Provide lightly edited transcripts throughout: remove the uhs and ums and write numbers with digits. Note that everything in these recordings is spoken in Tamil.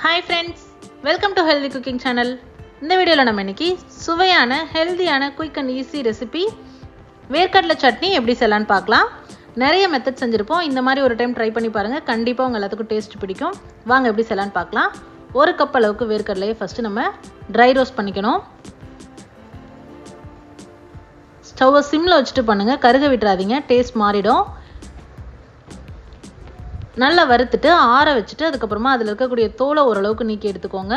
Hi friends, welcome to Healthy Cooking Channel. இந்த வீடியோல நம்ம இன்னைக்கு சுவையான ஹெல்தியான குயிக் அண்ட் ஈஸி ரெசிபி வேர்க்கடலை சட்னி எப்படி செய்யலாம்னு பார்க்கலாம். நிறைய மெத்தட் செஞ்சிருப்போம். இந்த மாதிரி ஒரு டைம் ட்ரை பண்ணி பாருங்க. கண்டிப்பா உங்க எல்லாத்துக்கும் டேஸ்ட் பிடிக்கும். வாங்க எப்படி செய்யலாம்னு பார்க்கலாம். ஒரு கப் அளவுக்கு வேர்க்கடலையை ஃபர்ஸ்ட் நம்ம ட்ரை ரோஸ்ட் பண்ணிக்கணும். ஸ்டவ்வை சிம்ல வச்சுட்டு பண்ணுங்க. கருக விட்டுறாதீங்க, டேஸ்ட் மாறிடும். நல்லா வறுத்துட்டு ஆற வச்சுட்டு அதுக்கப்புறமா அதில் இருக்கக்கூடிய தோலை ஓரளவுக்கு நீக்கி எடுத்துக்கோங்க.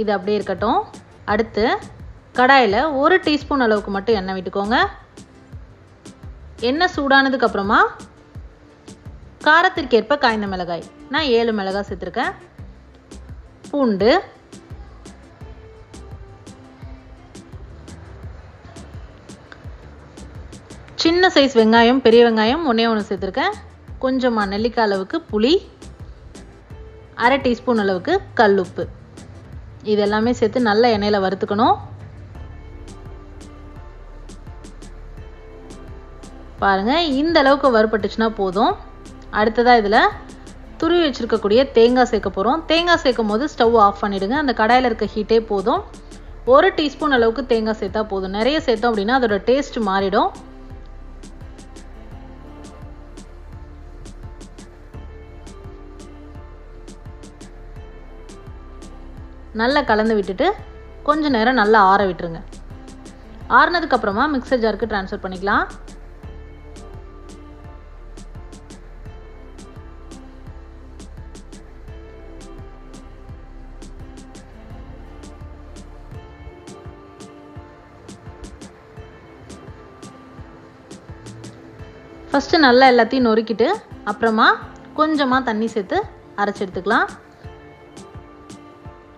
இது அப்படியே இருக்கட்டும். அடுத்து கடாயில் 1 டீஸ்பூன் அளவுக்கு மட்டும் எண்ணெய் விட்டுக்கோங்க. எண்ணெய் சூடானதுக்கு அப்புறமா காரத்திற்கேற்ப காய்ந்த மிளகாய், நான் 7 மிளகாய் சேர்த்துருக்கேன். பூண்டு, சின்ன சைஸ் வெங்காயம், பெரிய வெங்காயம் 1 சேர்த்துருக்கேன். கொஞ்சமாக நெல்லிக்காய் அளவுக்கு புளி, 1/2 டீஸ்பூன் அளவுக்கு கல்லுப்பு, இது எல்லாமே சேர்த்து நல்ல எண்ணெயில் வறுத்துக்கணும். பாருங்க, இந்த அளவுக்கு வறுபட்டுச்சுன்னா போதும். அடுத்ததாக இதில் துருவி வச்சிருக்கக்கூடிய தேங்காய் சேர்க்க போகிறோம். தேங்காய் சேர்க்கும் போது ஸ்டவ் ஆஃப் பண்ணிவிடுங்க. அந்த கடாயில் இருக்க ஹீட்டே போதும். 1 டீஸ்பூன் அளவுக்கு தேங்காய் சேர்த்தா போதும். நிறைய சேர்த்தோம் அப்படின்னா அதோட டேஸ்ட் மாறிடும். நல்லா கலந்து விட்டுட்டு கொஞ்ச நேரம் நல்லா ஆற விட்டுருங்க. ஆறுனதுக்கு அப்புறமா மிக்சர் ஜாருக்கு ட்ரான்ஸ்ஃபர் பண்ணிக்கலாம். ஃபர்ஸ்ட் நல்லா எல்லாத்தையும் நொறுக்கிட்டு அப்புறமா கொஞ்சமாக தண்ணி சேர்த்து அரைச்சி எடுத்துக்கலாம்.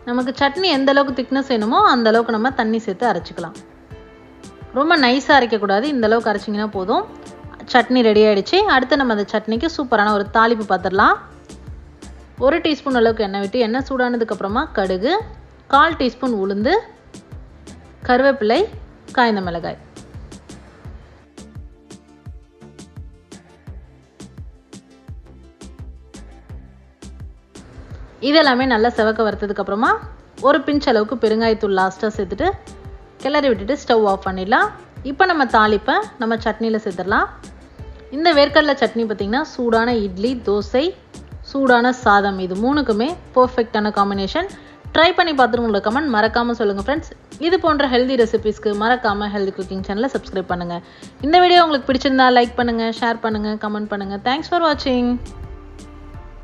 நமக்கு சட்னி எந்த அளவுக்கு திக்னஸ் வேணுமோ அந்த அளவுக்கு நம்ம தண்ணி சேர்த்து அரைச்சிக்கலாம். ரொம்ப நைஸாக அரைக்கக்கூடாது. இந்த அளவுக்கு அரைச்சிங்கன்னா போதும். சட்னி ரெடி ஆகிடுச்சு. அடுத்து நம்ம அந்த சட்னிக்கு சூப்பரான ஒரு தாளிப்பு பார்த்துடலாம். 1 டீஸ்பூன் அளவுக்கு எண்ணெய் விட்டு எண்ணெய் சூடானதுக்கப்புறமா கடுகு, 1/4 டீஸ்பூன் உளுந்து, கருவேப்பிலை, காய்ந்த மிளகாய், இதெல்லாமே நல்லா செவக்க வறுத்ததுக்கு அப்புறமா ஒரு பிஞ்ச் அளவுக்கு பெருங்காயத்தூள் லாஸ்ட்டாக சேர்த்துட்டு கிளறி விட்டுட்டு ஸ்டவ் ஆஃப் பண்ணிடலாம். இப்போ நம்ம தாளிப்பை நம்ம சட்னியில் சேர்த்துடலாம். இந்த வேர்க்கடலை சட்னி பார்த்திங்கன்னா சூடான இட்லி, தோசை, சூடான சாதம், இது 3க்குமே பர்ஃபெக்டான காம்பினேஷன். ட்ரை பண்ணி பார்த்துட்டு உங்களோட கமெண்ட் மறக்காமல் சொல்லுங்கள் ஃப்ரெண்ட்ஸ். இது போன்ற ஹெல்தி ரெசிபீஸ்க்கு மறக்காமல் ஹெல்தி குக்கிங் சேனலை சப்ஸ்கிரைப் பண்ணுங்கள். இந்த வீடியோ உங்களுக்கு பிடிச்சிருந்தா லைக் பண்ணுங்கள், ஷேர் பண்ணுங்கள், கமெண்ட் பண்ணுங்கள். தேங்க்ஸ் ஃபார் வாட்சிங்.